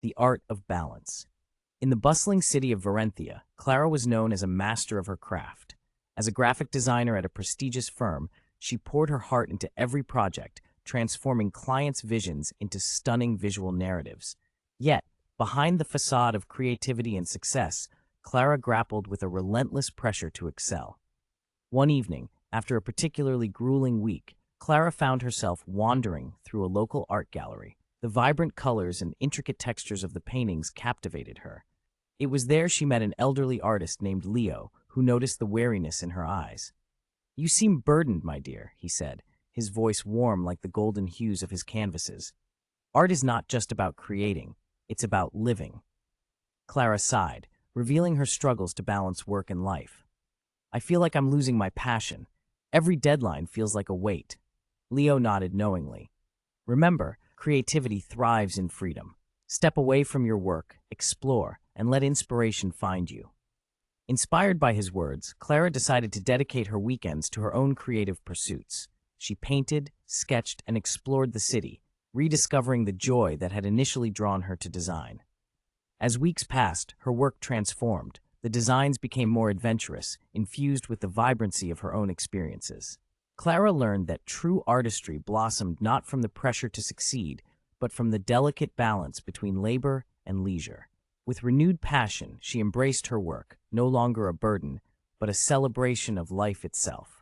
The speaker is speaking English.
The art of balance. In the bustling city of Verenthia, Clara was known as a master of her craft. As a graphic designer at a prestigious firm, she poured her heart into every project, transforming clients' visions into stunning visual narratives. Yet, behind the facade of creativity and success, Clara grappled with a relentless pressure to excel. One evening, after a particularly grueling week, Clara found herself wandering through a local art gallery. The vibrant colors and intricate textures of the paintings captivated her. It was there she met an elderly artist named Leo, who noticed the weariness in her eyes. "You seem burdened, my dear," he said, his voice warm like the golden hues of his canvases. "Art is not just about creating, it's about living." Clara sighed, revealing her struggles to balance work and life. "I feel like I'm losing my passion. Every deadline feels like a weight." Leo nodded knowingly. "Remember, creativity thrives in freedom. Step away from your work, explore, and let inspiration find you." Inspired by his words, Clara decided to dedicate her weekends to her own creative pursuits. She painted, sketched, and explored the city, rediscovering the joy that had initially drawn her to design. As weeks passed, her work transformed. The designs became more adventurous, infused with the vibrancy of her own experiences. Clara learned that true artistry blossomed not from the pressure to succeed, but from the delicate balance between labor and leisure. With renewed passion, she embraced her work, no longer a burden, but a celebration of life itself.